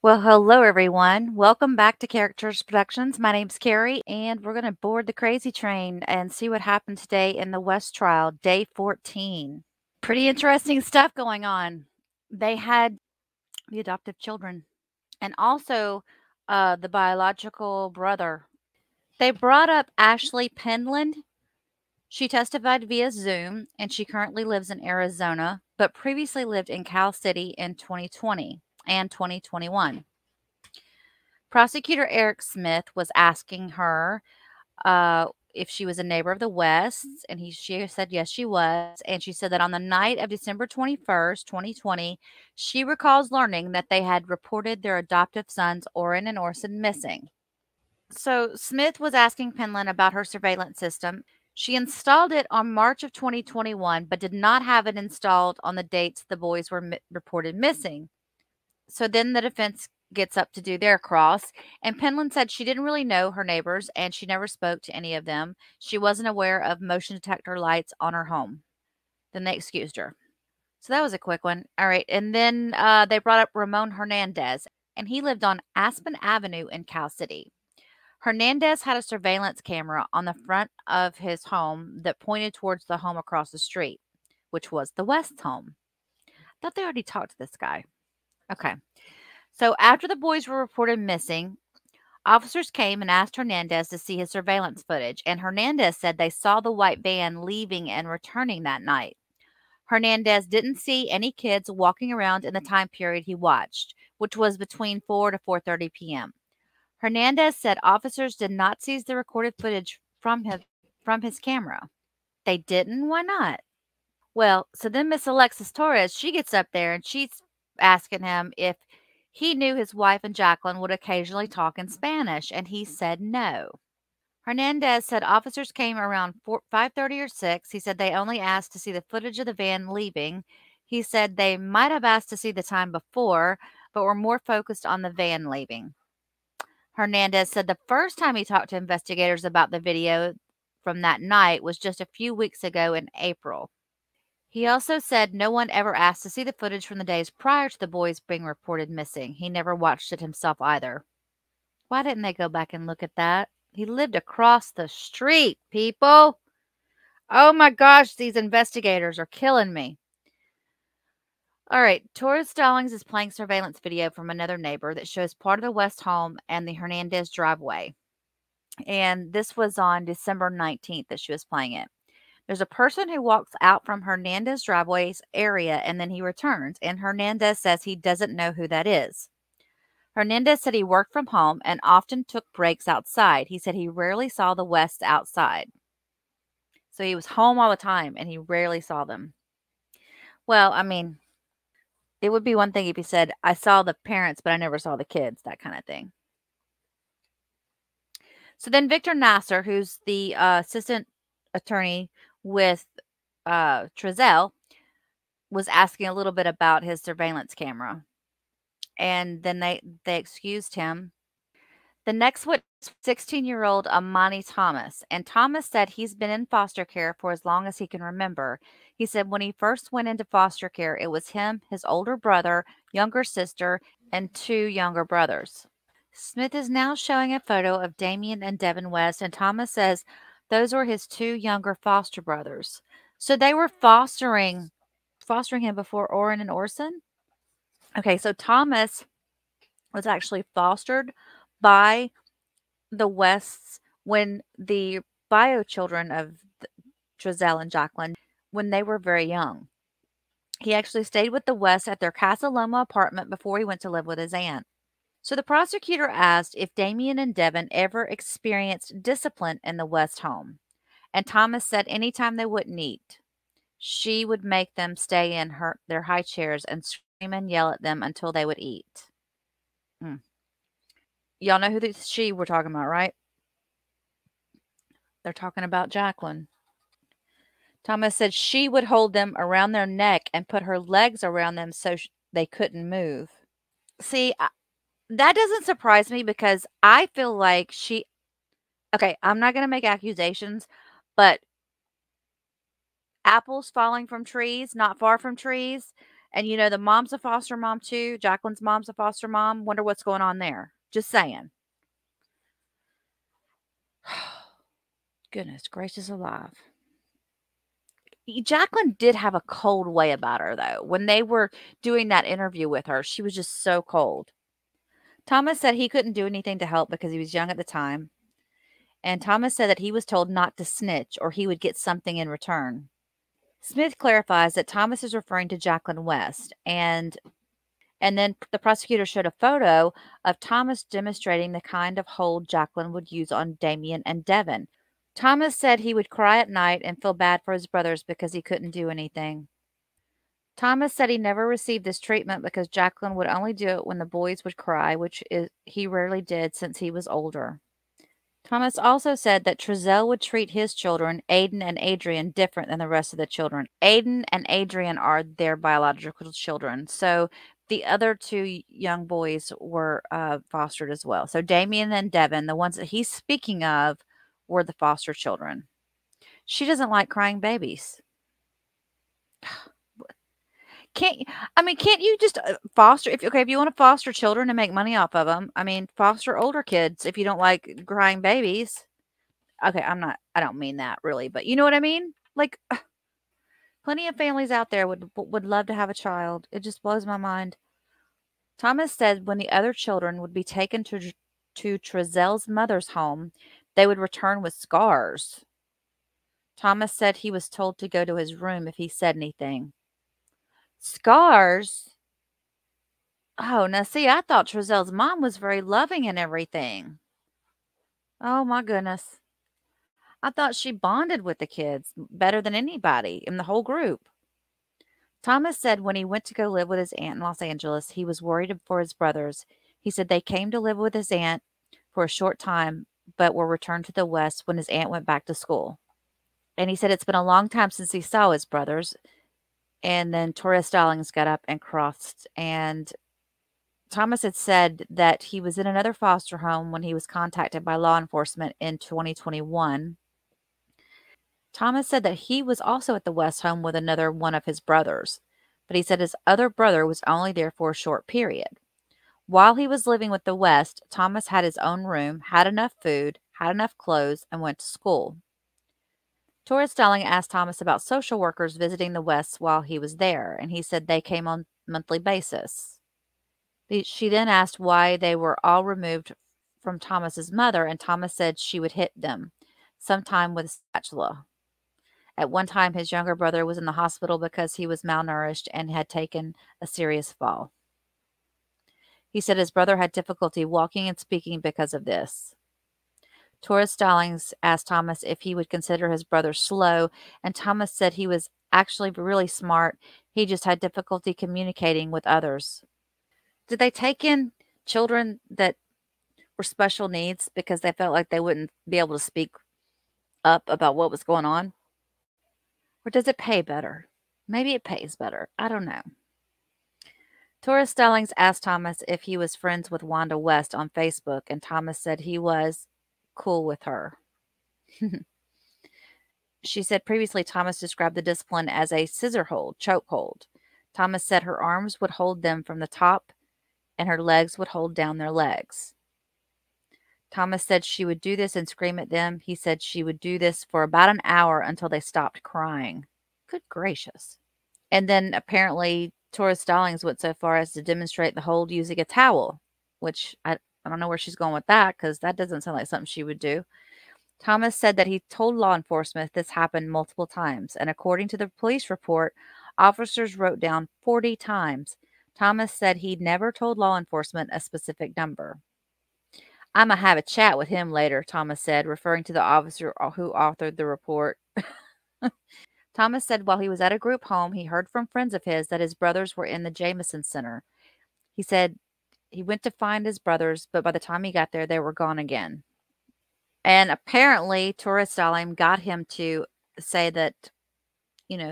Well, hello everyone. Welcome back to Characters Productions. My name's Carrie, and we're going to board the crazy train and see what happened today in the West trial, day 14. Pretty interesting stuff going on. They had the adoptive children and also the biological brother. They brought up Ashley Penland. She testified via Zoom, and she currently lives in Arizona, but previously lived in Cal City in 2020 and 2021. Prosecutor Eric Smith was asking her if she was a neighbor of the West's, and she said yes, she was. And she said that on the night of December 21st, 2020, she recalls learning that they had reported their adoptive sons, Orrin and Orson, missing. So Smith was asking Penland about her surveillance system. She installed it on March of 2021, but did not have it installed on the dates the boys were reported missing. So then the defense gets up to do their cross, and Penland said she didn't really know her neighbors and she never spoke to any of them. She wasn't aware of motion detector lights on her home. Then they excused her. So that was a quick one. All right. And then they brought up Ramon Hernandez, and he lived on Aspen Avenue in Cal City. Hernandez had a surveillance camera on the front of his home that pointed towards the home across the street, which was the West's home. I thought they already talked to this guy. Okay. So after the boys were reported missing, officers came and asked Hernandez to see his surveillance footage, and Hernandez said they saw the white van leaving and returning that night. Hernandez didn't see any kids walking around in the time period he watched, which was between 4 to 4:30 p.m. Hernandez said officers did not seize the recorded footage from his camera. They didn't? Why not? Well, so then Miss Alexis Torres, she gets up there and she's asking him if he knew his wife and Jacqueline would occasionally talk in Spanish, and he said no. Hernandez said officers came around 5:30 or 6. He said they only asked to see the footage of the van leaving. He said they might have asked to see the time before, but were more focused on the van leaving. Hernandez said the first time he talked to investigators about the video from that night was just a few weeks ago in April. He also said no one ever asked to see the footage from the days prior to the boys being reported missing. He never watched it himself either. Why didn't they go back and look at that? He lived across the street, people. Oh my gosh, these investigators are killing me. All right, Torres Stallings is playing surveillance video from another neighbor that shows part of the West home and the Hernandez driveway. And this was on December 19th that she was playing it. There's a person who walks out from Hernandez driveway's area and then he returns, and Hernandez says he doesn't know who that is. Hernandez said he worked from home and often took breaks outside. He said he rarely saw the Wests outside. So he was home all the time and he rarely saw them. Well, I mean, it would be one thing if he said, I saw the parents, but I never saw the kids, that kind of thing. So then Victor Nasser, who's the assistant attorney with Trezell, was asking a little bit about his surveillance camera. And then they excused him. The next witness was 16-year-old Amani Thomas, and Thomas said he's been in foster care for as long as he can remember. He said when he first went into foster care, it was him, his older brother, younger sister, and 2 younger brothers. Smith is now showing a photo of Damien and Devin West, and Thomas says those were his 2 younger foster brothers. So they were fostering him before Orrin and Orson? Okay, so Thomas was actually fostered by the Wests when the bio children of Trezell and Jacqueline, when they were very young. He actually stayed with the Wests at their Casa Loma apartment before he went to live with his aunt. So the prosecutor asked if Damien and Devin ever experienced discipline in the West home. And Thomas said anytime they wouldn't eat, she would make them stay in their high chairs and scream and yell at them until they would eat. Y'all know who this she we're talking about, right? They're talking about Jacqueline. Thomas said she would hold them around their neck and put her legs around them so they couldn't move. See, that doesn't surprise me because I feel like okay, I'm not going to make accusations, but apples falling from trees, not far from trees, And you know, the mom's a foster mom too. Jacqueline's mom's a foster mom. Wonder what's going on there. Just saying. Goodness gracious alive. Jacqueline did have a cold way about her, though. When they were doing that interview with her, she was just so cold. Thomas said he couldn't do anything to help because he was young at the time. And Thomas said that he was told not to snitch or he would get something in return. Smith clarifies that Thomas is referring to Jacqueline West, and then the prosecutor showed a photo of Thomas demonstrating the kind of hold Jacqueline would use on Damien and Devin. Thomas said he would cry at night and feel bad for his brothers because he couldn't do anything. Thomas said he never received this treatment because Jacqueline would only do it when the boys would cry, he rarely did since he was older. Thomas also said that Trezell would treat his children, Aiden and Adrian, different than the rest of the children. Aiden and Adrian are their biological children, so the other two young boys were fostered as well. So Damien and Devin, the ones that he's speaking of, were the foster children. She doesn't like crying babies. Can't you just foster if you want to foster children and make money off of them? I mean, foster older kids if you don't like crying babies. Okay, I don't mean that really, but you know what I mean? Like plenty of families out there would love to have a child. It just blows my mind. Thomas said when the other children would be taken to Trezell's mother's home, they would return with scars. Thomas said he was told to go to his room if he said anything. Scars? Oh, now see, I thought Trezell's mom was very loving and everything. Oh my goodness. I thought she bonded with the kids better than anybody in the whole group. Thomas said when he went to go live with his aunt in Los Angeles, he was worried for his brothers. He said they came to live with his aunt for a short time, but were returned to the West when his aunt went back to school. And he said it's been a long time since he saw his brothers. And then Torres Stallings got up and crossed. And Thomas had said that he was in another foster home when he was contacted by law enforcement in 2021. Thomas said that he was also at the West home with another one of his brothers, but he said his other brother was only there for a short period. While he was living with the West, Thomas had his own room, had enough food, had enough clothes, and went to school. Torres Stelling asked Thomas about social workers visiting the West while he was there, and he said they came on a monthly basis. She then asked why they were all removed from Thomas's mother, and Thomas said she would hit them, sometime with a spatula. At one time, his younger brother was in the hospital because he was malnourished and had taken a serious fall. He said his brother had difficulty walking and speaking because of this. Torres Stallings asked Thomas if he would consider his brother slow, and Thomas said he was actually really smart. He just had difficulty communicating with others. Did they take in children that were special needs because they felt like they wouldn't be able to speak up about what was going on? Or does it pay better? Maybe it pays better. I don't know. Torres Stallings asked Thomas if he was friends with Wanda West on Facebook, and Thomas said he was cool with her. She said previously Thomas described the discipline as a scissor hold, choke hold. Thomas said her arms would hold them from the top and her legs would hold down their legs. Thomas said she would do this and scream at them. He said she would do this for about an hour until they stopped crying. Good gracious. And then apparently Torres Stallings went so far as to demonstrate the hold using a towel, which I don't know where she's going with that because that doesn't sound like something she would do. Thomas said that he told law enforcement this happened multiple times, and according to the police report, officers wrote down 40 times. Thomas said he'd never told law enforcement a specific number. I'm going to have a chat with him later, Thomas said, referring to the officer who authored the report. Thomas said while he was at a group home, he heard from friends of his that his brothers were in the Jameson Center. He said he went to find his brothers, but by the time he got there, they were gone again. And apparently, Torres Salim got him to say that,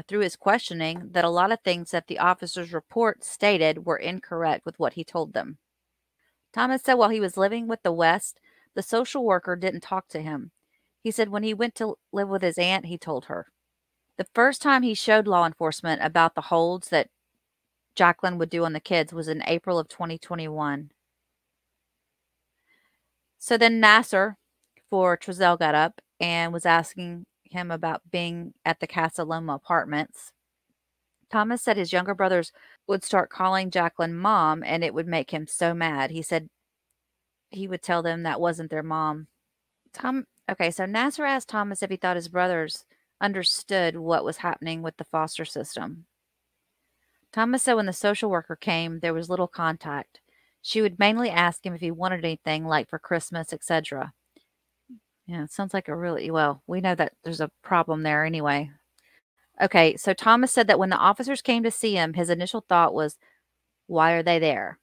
through his questioning, that a lot of things that the officer's report stated were incorrect with what he told them. Thomas said while he was living with the West, the social worker didn't talk to him. He said when he went to live with his aunt, he told her. The first time he showed law enforcement about the holds that Jacqueline would do on the kids was in April of 2021. So then Nasser for Trezell got up and was asking him about being at the Casa Loma apartments. Thomas said his younger brothers would start calling Jacqueline mom, and it would make him so mad. He said he would tell them that wasn't their mom. Okay, so Nasser asked Thomas if he thought his brothers understood what was happening with the foster system. Thomas said when the social worker came, there was little contact. She would mainly ask him if he wanted anything, like for Christmas, etc. Yeah, it sounds like well, we know that there's a problem there anyway. Okay, so Thomas said that when the officers came to see him, his initial thought was, why are they there?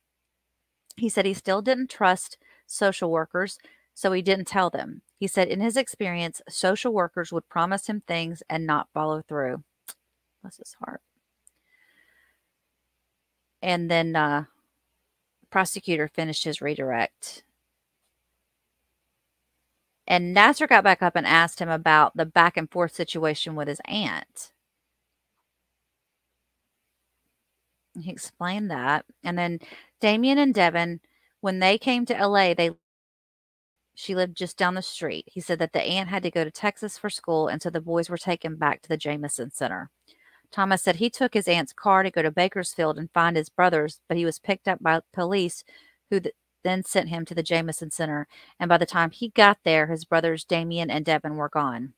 He said he still didn't trust social workers, so he didn't tell them. He said in his experience, social workers would promise him things and not follow through. Bless his heart. And then the prosecutor finished his redirect. And Nasser got back up and asked him about the back and forth situation with his aunt. He explained that. And then Damien and Devin, when they came to LA, she lived just down the street. He said that the aunt had to go to Texas for school, and so the boys were taken back to the Jamison Center. Thomas said he took his aunt's car to go to Bakersfield and find his brothers, but he was picked up by police who then sent him to the Jamison Center. And by the time he got there, his brothers Damien and Devin were gone.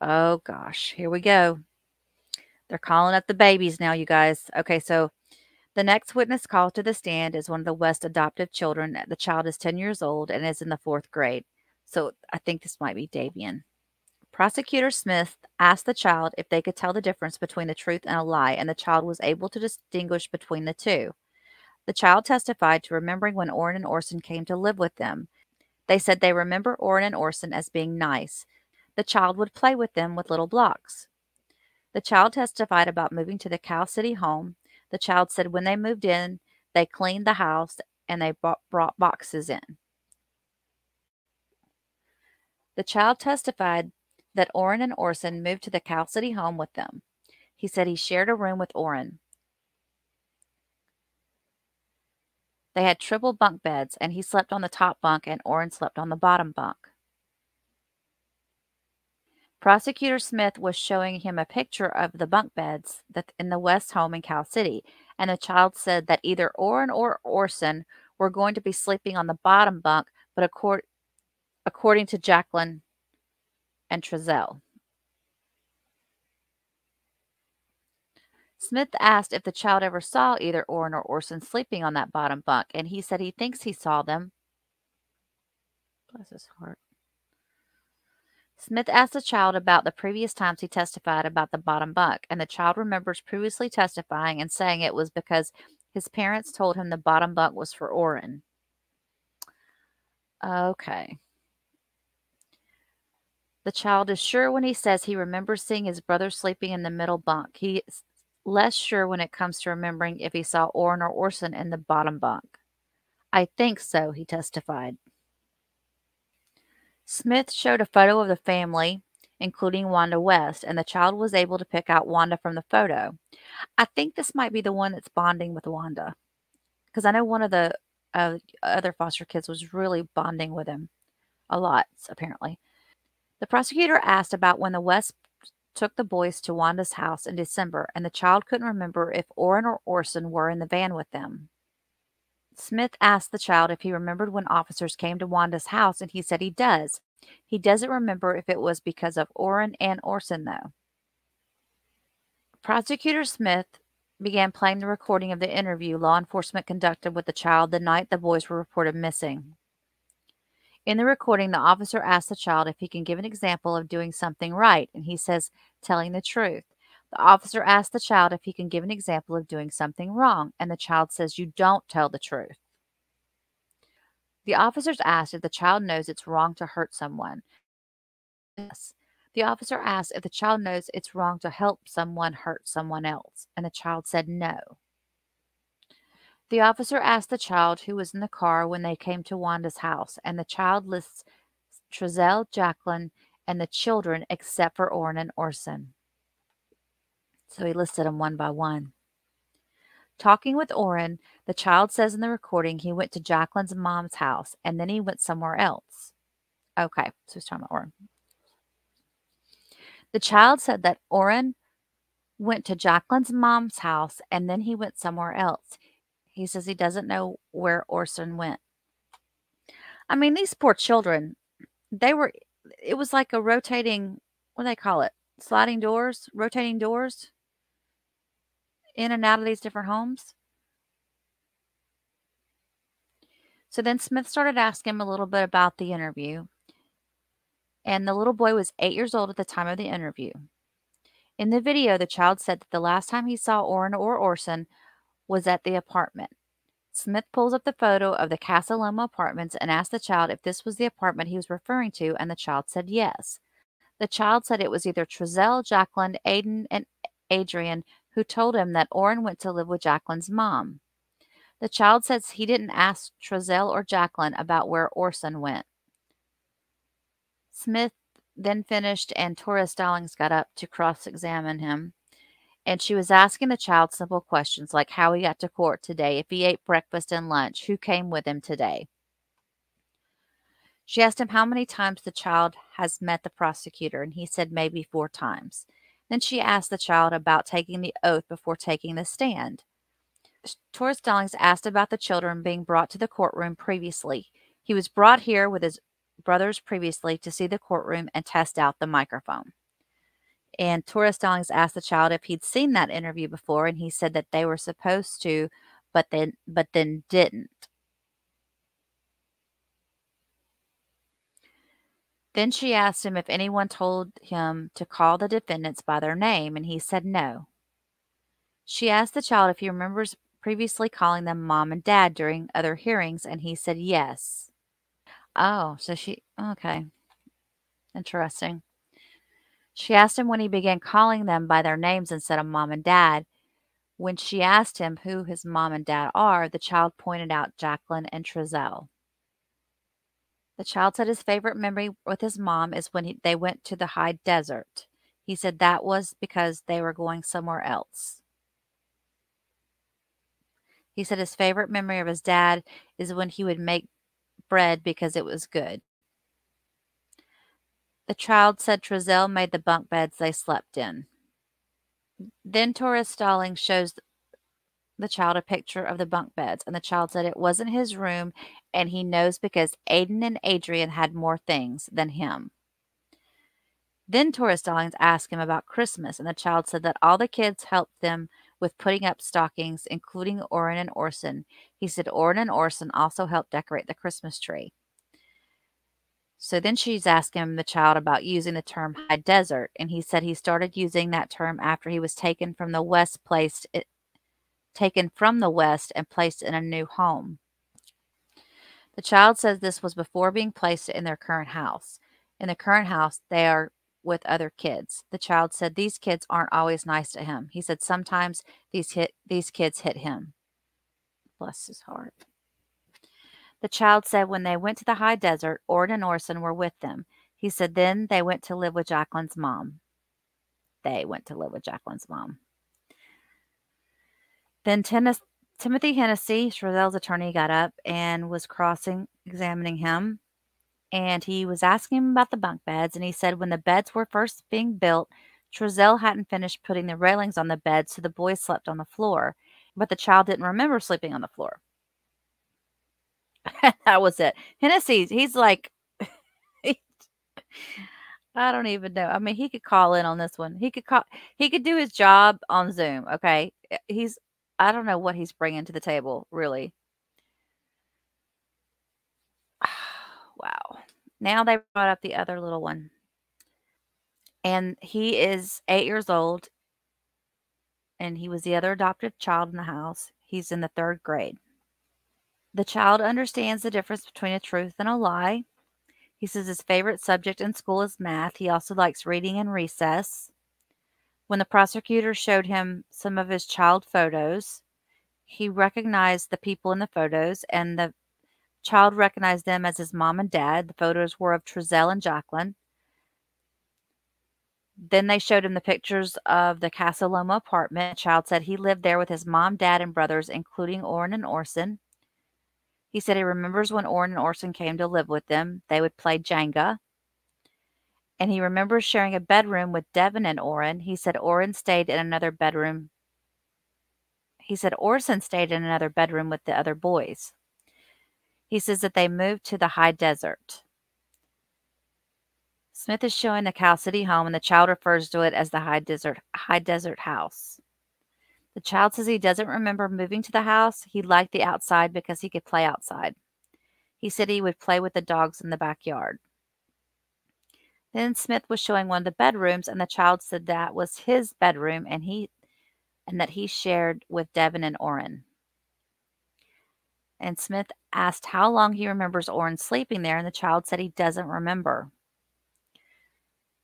Oh, gosh. Here we go. They're calling up the babies now, you guys. Okay, so the next witness called to the stand is one of the West adoptive children. The child is 10 years old and is in the 4th grade. So I think this might be Davian. Prosecutor Smith asked the child if they could tell the difference between the truth and a lie, and the child was able to distinguish between the two. The child testified to remembering when Orrin and Orson came to live with them. They said they remember Orrin and Orson as being nice. The child would play with them with little blocks. The child testified about moving to the Cow City home. The child said when they moved in, they cleaned the house and they brought boxes in. The child testified that Orrin and Orson moved to the Cow City home with them. He said he shared a room with Orrin. They had triple bunk beds, and he slept on the top bunk and Orrin slept on the bottom bunk. Prosecutor Smith was showing him a picture of the bunk beds in the West home in Cow City, and the child said that either Orrin or Orson were going to be sleeping on the bottom bunk, but according to Jacqueline and Trezell. Smith asked if the child ever saw either Orrin or Orson sleeping on that bottom bunk, and he said he thinks he saw them. Bless his heart. Smith asked the child about the previous times he testified about the bottom bunk, and the child remembers previously testifying and saying it was because his parents told him the bottom bunk was for Orrin. Okay. The child is sure when he says he remembers seeing his brother sleeping in the middle bunk. He is less sure when it comes to remembering if he saw Orrin or Orson in the bottom bunk. I think so, he testified. Smith showed a photo of the family, including Wanda West, and the child was able to pick out Wanda from the photo. I think this might be the one that's bonding with Wanda, because I know one of the other foster kids was really bonding with him a lot, apparently. The prosecutor asked about when the West took the boys to Wanda's house in December, and the child couldn't remember if Orrin or Orson were in the van with them. Smith asked the child if he remembered when officers came to Wanda's house, and he said he does. He doesn't remember if it was because of Orrin and Orson, though. Prosecutor Smith began playing the recording of the interview law enforcement conducted with the child the night the boys were reported missing. In the recording, the officer asked the child if he can give an example of doing something right, and he says, telling the truth. The officer asked the child if he can give an example of doing something wrong, and the child says, you don't tell the truth. The officers asked if the child knows it's wrong to hurt someone. Yes. The officer asked if the child knows it's wrong to help someone hurt someone else, and the child said no. The officer asked the child who was in the car when they came to Wanda's house, and the child lists Trezell, Jacqueline, and the children except for Orrin and Orson. So he listed them one by one. Talking with Orrin, the child says in the recording he went to Jacqueline's mom's house and then he went somewhere else. Okay, so he's talking about Orrin. The child said that Orrin went to Jacqueline's mom's house and then he went somewhere else. He says he doesn't know where Orson went. I mean, these poor children, it was like a rotating, what do they call it? Sliding doors, rotating doors in and out of these different homes. So then Smith started asking him a little bit about the interview. And the little boy was 8 years old at the time of the interview. In the video, the child said that the last time he saw Orrin or Orson was at the apartment. Smith pulls up the photo of the Casa Loma apartments and asked the child if this was the apartment he was referring to, and the child said yes. The child said it was either Trezell, Jacqueline, Aiden, and Adrian who told him that Orrin went to live with Jacqueline's mom. The child says he didn't ask Trezell or Jacqueline about where Orson went. Smith then finished, and Tora Stallings got up to cross-examine him. And she was asking the child simple questions like how he got to court today, if he ate breakfast and lunch, who came with him today. She asked him how many times the child has met the prosecutor, and he said maybe 4 times. Then she asked the child about taking the oath before taking the stand. Tora Stallings asked about the children being brought to the courtroom previously. He was brought here with his brothers previously to see the courtroom and test out the microphone. And Tora Stallings asked the child if he'd seen that interview before, and he said that they were supposed to, but then didn't. Then she asked him if anyone told him to call the defendants by their name, and he said no. She asked the child if he remembers previously calling them mom and dad during other hearings, and he said yes. Oh, so okay. Interesting. She asked him when he began calling them by their names instead of mom and dad. When she asked him who his mom and dad are, the child pointed out Jacqueline and Trezell. The child said his favorite memory with his mom is when they went to the high desert. He said that was because they were going somewhere else. He said his favorite memory of his dad is when he would make bread because it was good. The child said Trezell made the bunk beds they slept in. Then Tora Stallings shows the child a picture of the bunk beds, and the child said it wasn't his room, and he knows because Aiden and Adrian had more things than him. Then Tora Stallings asked him about Christmas, and the child said that all the kids helped them with putting up stockings, including Orrin and Orson. He said Orrin and Orson also helped decorate the Christmas tree. So then she's asking the child about using the term high desert, and he said he started using that term after he was taken from the West and placed in a new home. The child says this was before being placed in their current house. In the current house, they are with other kids. The child said these kids aren't always nice to him. He said sometimes these kids hit him. Bless his heart. The child said when they went to the high desert, Orrin and Orson were with them. He said then they went to live with Jacqueline's mom. They went to live with Jacqueline's mom. Then Timothy Hennessy, Trezell's attorney, got up and was cross-examining him. And he was asking him about the bunk beds. And he said when the beds were first being built, Trezell hadn't finished putting the railings on the bed, so the boys slept on the floor. But the child didn't remember sleeping on the floor. That was it. Hennessy, he's like, I don't even know. I mean, he could call in on this one. He could do his job on Zoom, okay? I don't know what he's bringing to the table, really. Wow. Now they brought up the other little one. And he is 8 years old, and he was the other adopted child in the house. He's in the 3rd grade. The child understands the difference between a truth and a lie. He says his favorite subject in school is math. He also likes reading in recess. When the prosecutor showed him some of his child photos, he recognized the people in the photos, and the child recognized them as his mom and dad. The photos were of Trezell and Jacqueline. Then they showed him the pictures of the Casa Loma apartment. The child said he lived there with his mom, dad, and brothers, including Orrin and Orson. He said he remembers when Orrin and Orson came to live with them. They would play Jenga. And he remembers sharing a bedroom with Devin and Orrin. He said Orrin stayed in another bedroom. He said Orson stayed in another bedroom with the other boys. He says that they moved to the high desert. Smith is showing the Cal City home, and the child refers to it as the high desert house. The child says he doesn't remember moving to the house. He liked the outside because he could play outside. He said he would play with the dogs in the backyard. Then Smith was showing one of the bedrooms, and the child said that was his bedroom, and that he shared with Devin and Orrin. And Smith asked how long he remembers Orrin sleeping there, and the child said he doesn't remember.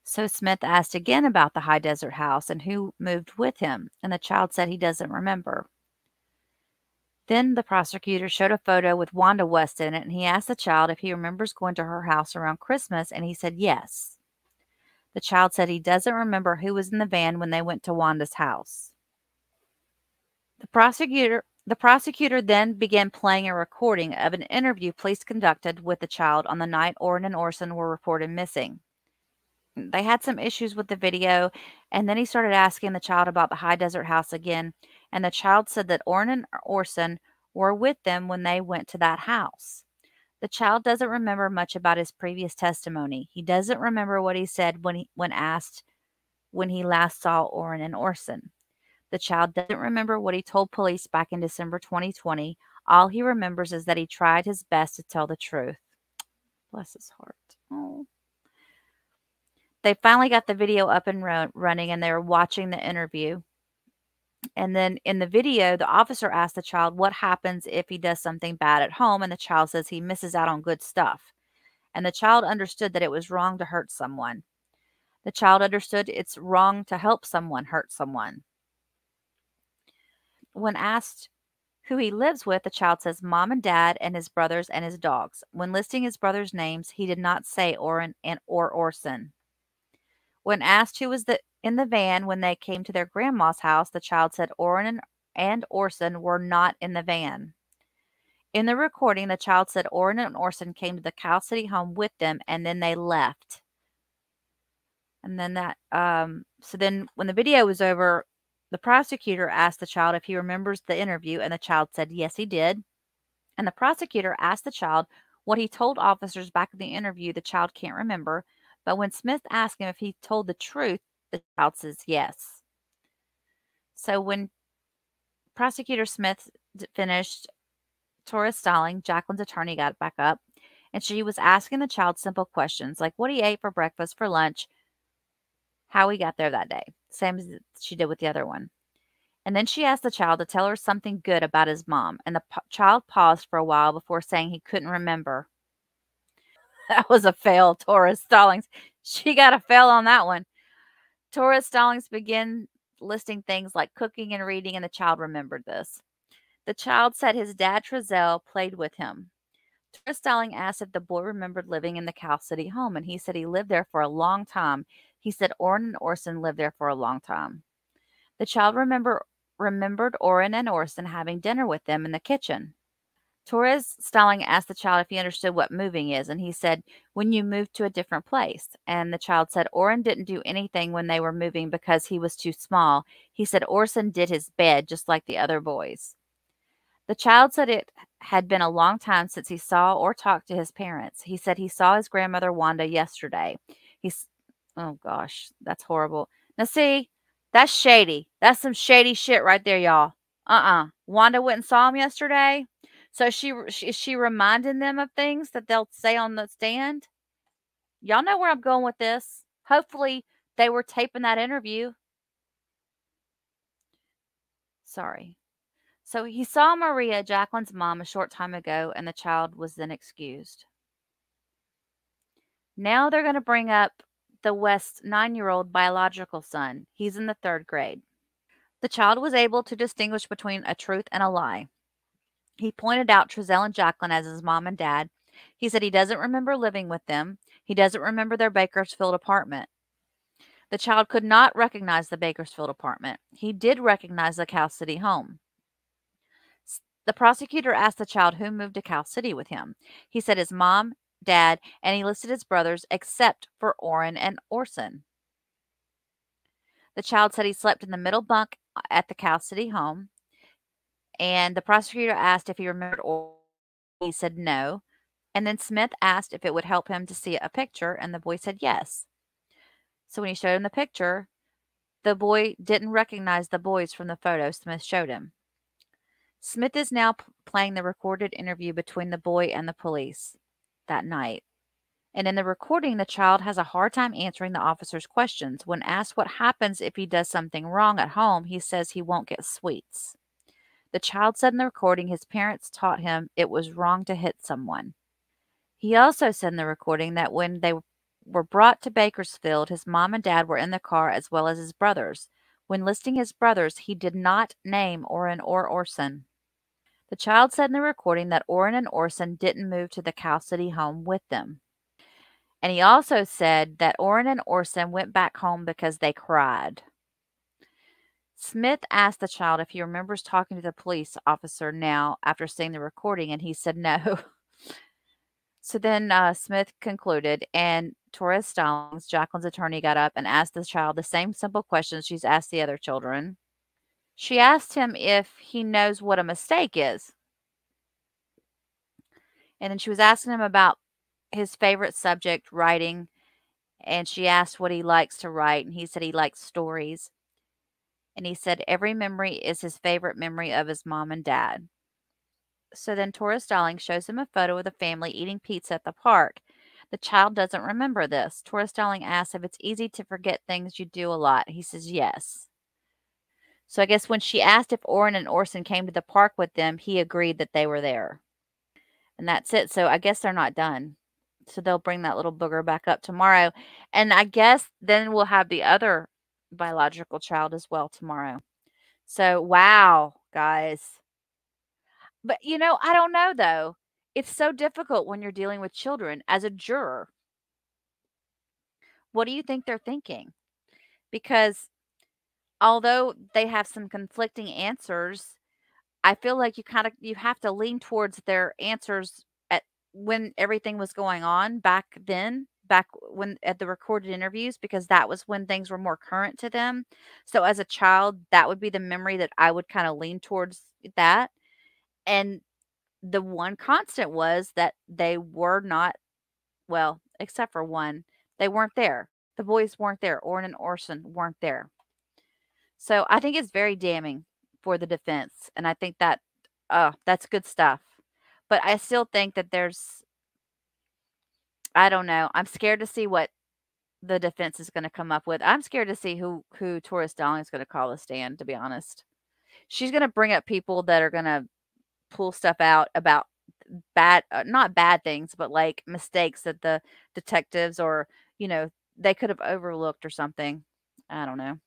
So Smith asked again about the high desert house and who moved with him, and the child said he doesn't remember. Then the prosecutor showed a photo with Wanda West in it, and he asked the child if he remembers going to her house around Christmas, and he said yes. The child said he doesn't remember who was in the van when they went to Wanda's house. The prosecutor then began playing a recording of an interview police conducted with the child on the night Orrin and Orson were reported missing. They had some issues with the video, and then he started asking the child about the high desert house again, and the child said that Orrin and Orson were with them when they went to that house. The child doesn't remember much about his previous testimony. He doesn't remember what he said when asked when he last saw Orrin and Orson. The child doesn't remember what he told police back in December 2020. All he remembers is that he tried his best to tell the truth. Bless his heart. Oh. They finally got the video up and running, and they were watching the interview. And then in the video, the officer asked the child what happens if he does something bad at home, and the child says he misses out on good stuff. And the child understood that it was wrong to hurt someone. The child understood it's wrong to help someone hurt someone. When asked who he lives with, the child says mom and dad and his brothers and his dogs. When listing his brothers' names, he did not say Orrin or Orson. When asked who was in the van when they came to their grandma's house, the child said Orrin and Orson were not in the van. In the recording, the child said Orrin and Orson came to the Cal City home with them, and then they left. And then so then when the video was over, the prosecutor asked the child if he remembers the interview, and the child said yes, he did. And the prosecutor asked the child what he told officers back in the interview. The child can't remember. But when Smith asked him if he told the truth, the child says yes. So when Prosecutor Smith finished, Tora Stalling, Jacqueline's attorney, got back up, and she was asking the child simple questions like what he ate for breakfast, for lunch, how he got there that day, same as she did with the other one. And then she asked the child to tell her something good about his mom, and the child paused for a while before saying he couldn't remember. That was a fail, Tora Stallings. She got a fail on that one. Tora Stallings began listing things like cooking and reading, and the child remembered this. The child said his dad, Trezell, played with him. Tora Stallings asked if the boy remembered living in the Cal City home, and he said he lived there for a long time. He said Orrin and Orson lived there for a long time. The child remembered Orrin and Orson having dinner with them in the kitchen. Torres Stalling asked the child if he understood what moving is, and he said, when you move to a different place. And the child said Orrin didn't do anything when they were moving because he was too small. He said Orson did his bed just like the other boys. The child said it had been a long time since he saw or talked to his parents. He said he saw his grandmother Wanda yesterday. Oh gosh, that's horrible. Now see, that's shady. That's some shady shit right there, y'all. Wanda went and saw him yesterday. So is she reminding them of things that they'll say on the stand? Y'all know where I'm going with this. Hopefully they were taping that interview. Sorry. So he saw Maria, Jacqueline's mom, a short time ago, and the child was then excused. Now they're going to bring up the West's 9-year-old biological son. He's in the 3rd grade. The child was able to distinguish between a truth and a lie. He pointed out Trezell and Jacqueline as his mom and dad. He said he doesn't remember living with them. He doesn't remember their Bakersfield apartment. The child could not recognize the Bakersfield apartment. He did recognize the Cal City home. The prosecutor asked the child who moved to Cal City with him. He said his mom, dad, and he listed his brothers except for Orrin and Orson. The child said he slept in the middle bunk at the Cal City home, and the prosecutor asked if he remembered Orrin. He said no. And then Smith asked if it would help him to see a picture, and the boy said yes. So when he showed him the picture, the boy didn't recognize the boys from the photo Smith showed him. Smith is now playing the recorded interview between the boy and the police that night. And in the recording, the child has a hard time answering the officer's questions. When asked what happens if he does something wrong at home, he says he won't get sweets. The child said in the recording his parents taught him it was wrong to hit someone. He also said in the recording that when they were brought to Bakersfield, his mom and dad were in the car as well as his brothers. When listing his brothers, he did not name Orrin or Orson. The child said in the recording that Orrin and Orson didn't move to the Cal City home with them. And he also said that Orrin and Orson went back home because they cried. Smith asked the child if he remembers talking to the police officer now after seeing the recording, and he said no. So then Smith concluded, and Torres Stallings, Jacqueline's attorney, got up and asked the child the same simple questions she's asked the other children. She asked him if he knows what a mistake is. And then she was asking him about his favorite subject, writing, and she asked what he likes to write, and he said he likes stories. And he said every memory is his favorite memory of his mom and dad. So then Torres Stallings shows him a photo of the family eating pizza at the park. The child doesn't remember this. Torres Stallings asks if it's easy to forget things you do a lot. He says yes. So I guess when she asked if Orrin and Orson came to the park with them, he agreed that they were there. And that's it. So I guess they're not done. So they'll bring that little booger back up tomorrow. And I guess then we'll have the other biological child as well tomorrow. So, wow, guys. But, I don't know, though. It's so difficult when you're dealing with children as a juror. What do you think they're thinking? Because although they have some conflicting answers, I feel like you have to lean towards their answers at when everything was going on back then, back when at the recorded interviews, because that was when things were more current to them. So as a child, that would be the memory that I would kind of lean towards that. And the one constant was that they were not, well, except for one, they weren't there. The boys weren't there. Orrin and Orson weren't there. So I think it's very damning for the defense, and I think that that's good stuff. But I still think that I don't know. I'm scared to see what the defense is going to come up with. I'm scared to see who Torres Stallings is going to call a stand, to be honest. She's going to bring up people that are going to pull stuff out about bad, not bad things, but like mistakes that the detectives or, they could have overlooked or something. I don't know.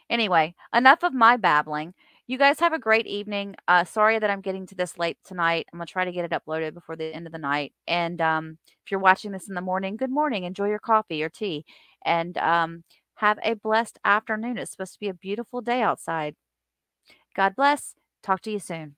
Anyway, enough of my babbling. You guys have a great evening. Sorry that I'm getting to this late tonight. I'm going to try to get it uploaded before the end of the night. And if you're watching this in the morning, good morning. Enjoy your coffee or tea. And have a blessed afternoon. It's supposed to be a beautiful day outside. God bless. Talk to you soon.